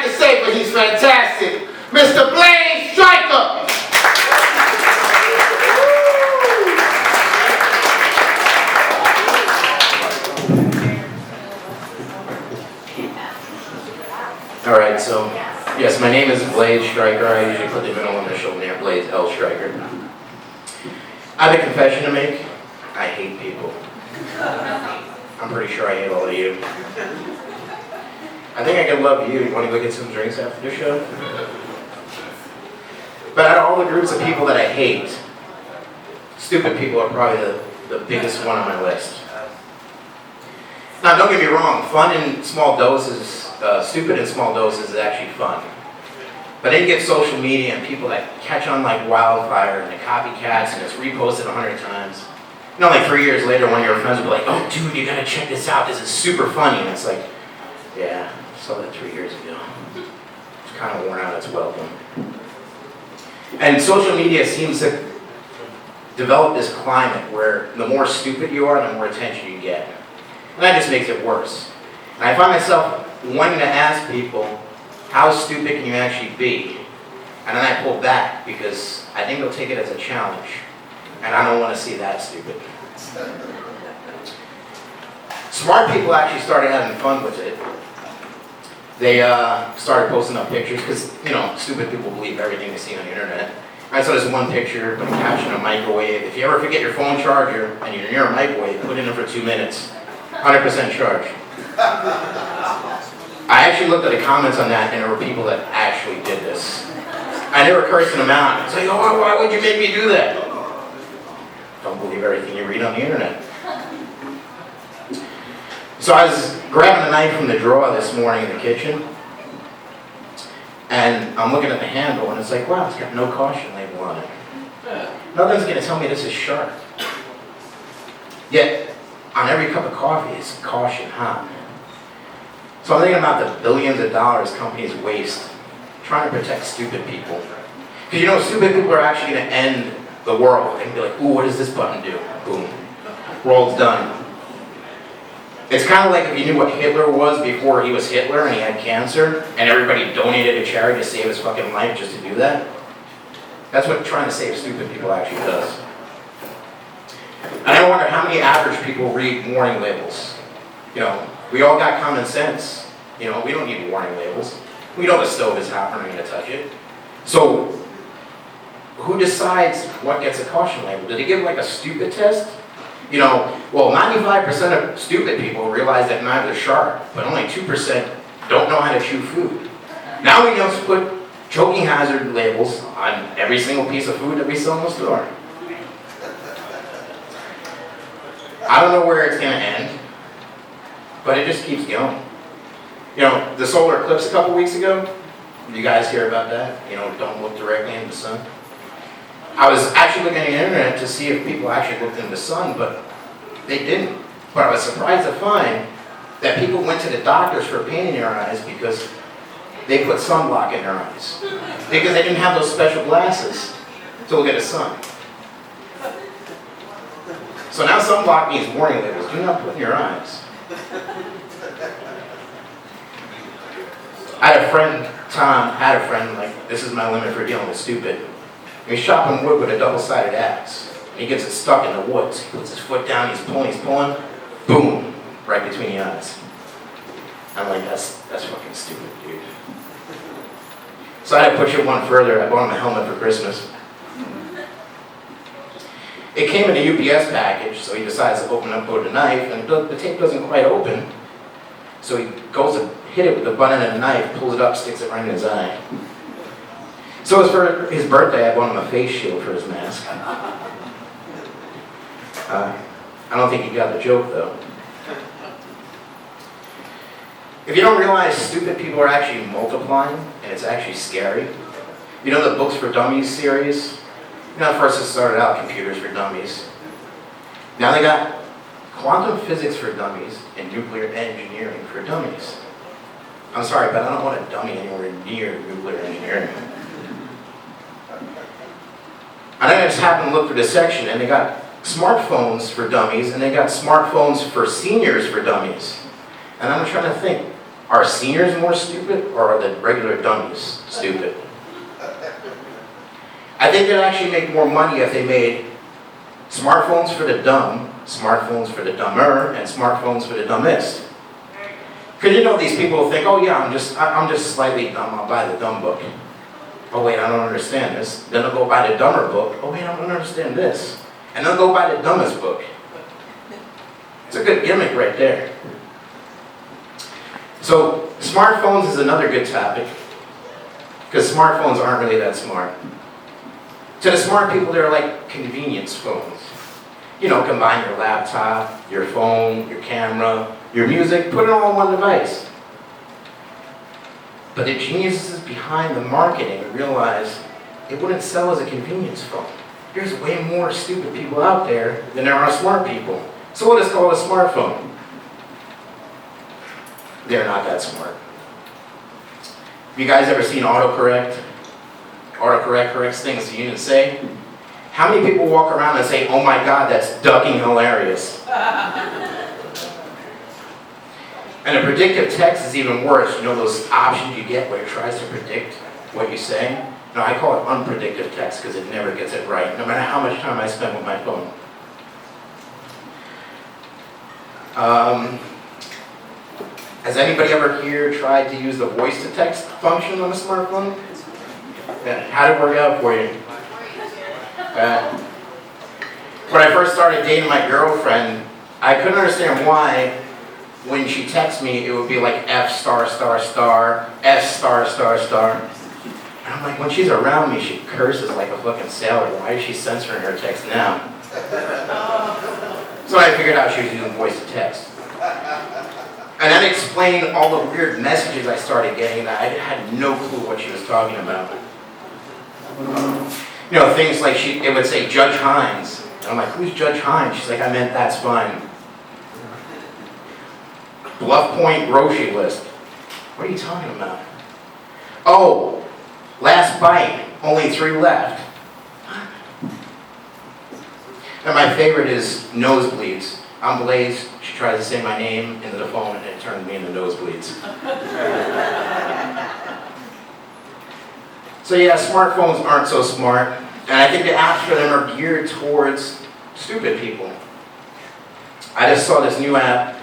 have to say, but he's fantastic. Mr. Blaine Stryker. All right, so yes, my name is Blaze Stryker. I usually put the middle initial there, Blaze L. Stryker. I have a confession to make. I hate people. I'm pretty sure I hate all of you. I think I can love you. You want to go get some drinks after the show? But out of all the groups of people that I hate, stupid people are probably the biggest one on my list. Now, don't get me wrong, fun in small doses, stupid in small doses is actually fun. But then you get social media and people that catch on like wildfire and the copycats and it's reposted 100 times. You know, like 3 years later, one of your friends will be like, oh dude, you gotta check this out, this is super funny. And it's like, yeah, I saw that 3 years ago. It's kind of worn out its welcome. And social media seems to develop this climate where the more stupid you are, the more attention you get. And that just makes it worse. And I find myself wanting to ask people, how stupid can you actually be? And then I pull back because I think they'll take it as a challenge. And I don't want to see that stupid. Smart people actually started having fun with it. They started posting up pictures because, you know, stupid people believe everything they see on the internet. I saw this one picture with a caption, a microwave. If you ever forget your phone charger and you're near a microwave, put it in for 2 minutes. 100% charge. I actually looked at the comments on that and there were people that actually did this. And they were cursing them out. It's like, oh, why would you make me do that? Don't believe everything you read on the internet. So I was grabbing a knife from the drawer this morning in the kitchen. And I'm looking at the handle and it's like, wow, it's got no caution label on it. Nothing's going to tell me this is sharp. Yet, on every cup of coffee, it's caution hot. So I'm thinking about the billions of dollars companies waste trying to protect stupid people. Because you know, stupid people are actually going to end the world. They can be like, ooh, what does this button do? Boom. World's done. It's kind of like if you knew what Hitler was before he was Hitler and he had cancer, and everybody donated to charity to save his fucking life just to do that. That's what trying to save stupid people actually does. And I wonder how many average people read warning labels. You know, we all got common sense. You know, we don't need warning labels. We know the stove is hot, we're not going to touch it. So, who decides what gets a caution label? Do they give like a stupid test? You know, well, 95% of stupid people realize that knives are sharp, but only 2% don't know how to chew food. Now we just put choking hazard labels on every single piece of food that we sell in the store. I don't know where it's going to end, but it just keeps going. You know, the solar eclipse a couple weeks ago, did you guys hear about that? You know, don't look directly into the sun. I was actually looking at the internet to see if people actually looked into the sun, but they didn't. But I was surprised to find that people went to the doctors for pain in their eyes because they put sunblock in their eyes. Because they didn't have those special glasses to look at the sun. So now sunblock means warning labels. Do not put in your eyes. I had a friend, Tom, like, this is my limit for dealing with stupid. He's chopping wood with a double-sided axe. He gets it stuck in the woods. He puts his foot down, he's pulling, boom, right between the eyes. I'm like, that's fucking stupid, dude. So I had to push it one further. I bought him a helmet for Christmas. It came in a UPS package, so he decides to open up with a knife, and the tape doesn't quite open. So he goes to hit it with the butt end of the knife, pulls it up, sticks it right in his eye. So it was for his birthday, I bought him a face shield for his mask. I don't think he got the joke, though. If you don't realize stupid people are actually multiplying, and it's actually scary. You know the Books for Dummies series? You know, first it started out computers for dummies. Now they got quantum physics for dummies and nuclear engineering for dummies. I'm sorry, but I don't want a dummy anywhere near nuclear engineering. And then I just happened to look through this section, and they got smartphones for dummies, and they got smartphones for seniors for dummies. And I'm trying to think, Are seniors more stupid, or are the regular dummies stupid? I think they'd actually make more money if they made smartphones for the dumb, smartphones for the dumber, and smartphones for the dumbest. Because you know these people will think, oh yeah, I'm just slightly dumb, I'll buy the dumb book. Oh wait, I don't understand this. Then they'll go buy the dumber book. Oh wait, I don't understand this. And they'll go buy the dumbest book. It's a good gimmick right there. So, smartphones is another good topic. Because smartphones aren't really that smart. To the smart people, they're like convenience phones. You know, combine your laptop, your phone, your camera, your music, put it all on one device. But the geniuses behind the marketing realized it wouldn't sell as a convenience phone. There's way more stupid people out there than there are smart people. So what is called a smartphone? They're not that smart. Have you guys ever seen autocorrect? Autocorrect corrects things that you didn't say. How many people walk around and say, oh my God, that's ducking hilarious? And a predictive text is even worse. You know those options you get where it tries to predict what you say? No, I call it unpredictive text because it never gets it right, no matter how much time I spend with my phone. Has anybody ever here tried to use the voice-to-text function on a smartphone? Yeah. How did it work out for you? When I first started dating my girlfriend, I couldn't understand why when she texts me, it would be like F star star star, S star star star. And I'm like, when she's around me, she curses like a fucking sailor. Why is she censoring her text now? So I figured out she was using voice-to-text. And that explained all the weird messages I started getting that I had no clue what she was talking about. You know, things like it would say Judge Hines. And I'm like, who's Judge Hines? She's like, I meant that's fine. Bluff Point grocery list. What are you talking about? Oh, last bite, only 3 left. And my favorite is nosebleeds. I'm Blaze. She tries to say my name into the phone and it turns me into nosebleeds. So yeah, smartphones aren't so smart. And I think the apps for them are geared towards stupid people. I just saw this new app.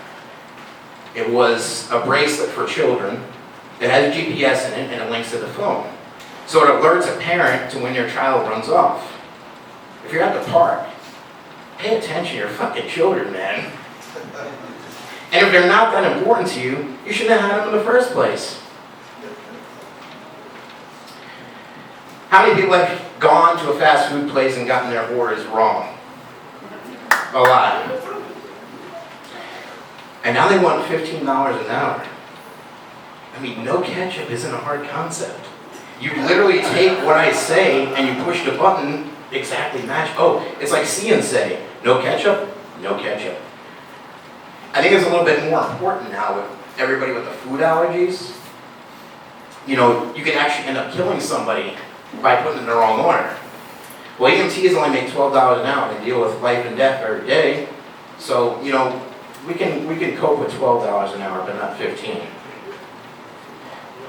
It was a bracelet for children. It has GPS in it and it links to the phone. So it alerts a parent to when their child runs off. If you're at the park, pay attention to your fucking children, man. And if they're not that important to you, you shouldn't have had them in the first place. How many people have gone to a fast food place and gotten their orders wrong? A lot. And now they want $15 an hour. I mean, no ketchup isn't a hard concept. You literally take what I say and you push the button, exactly match. Oh, it's like see and say. No ketchup? No ketchup. I think it's a little bit more important now with everybody with the food allergies. You know, you can actually end up killing somebody by putting in the wrong order. Well, EMTs only make $12 an hour. They deal with life and death every day. So, you know, we can cope with $12 an hour, but not 15.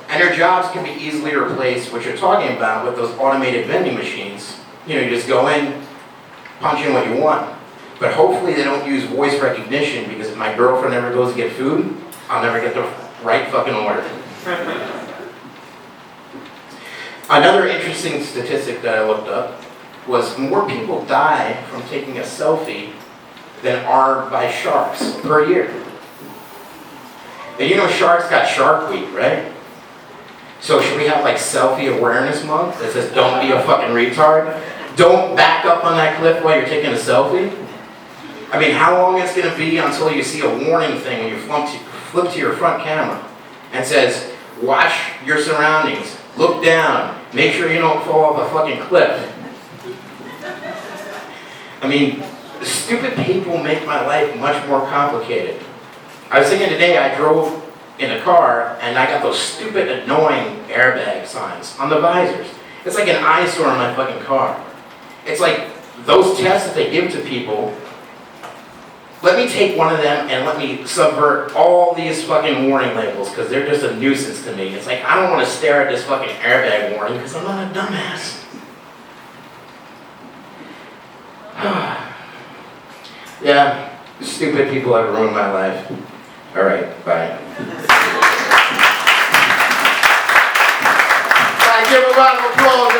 And their jobs can be easily replaced, what you're talking about, with those automated vending machines. You know, you just go in, punch in what you want. But hopefully they don't use voice recognition, because if my girlfriend ever goes to get food, I'll never get the right fucking order. Another interesting statistic that I looked up was more people die from taking a selfie than are by sharks per year. And you know sharks got Shark Week, right? So should we have like Selfie Awareness Month that says don't be a fucking retard? Don't back up on that cliff while you're taking a selfie? I mean, how long it's going to be until you see a warning thing when you flip to your front camera and says, watch your surroundings, look down, make sure you don't fall off a fucking cliff. I mean, stupid people make my life much more complicated. I was thinking today, I drove in a car and I got those stupid annoying airbag signs on the visors. It's like an eyesore in my fucking car. It's like those tests that they give to people Let me take one of them and let me subvert all these fucking warning labels because they're just a nuisance to me. It's like, I don't want to stare at this fucking airbag warning because I'm not a dumbass. Yeah, stupid people have ruined my life. All right, bye. Give a round of applause.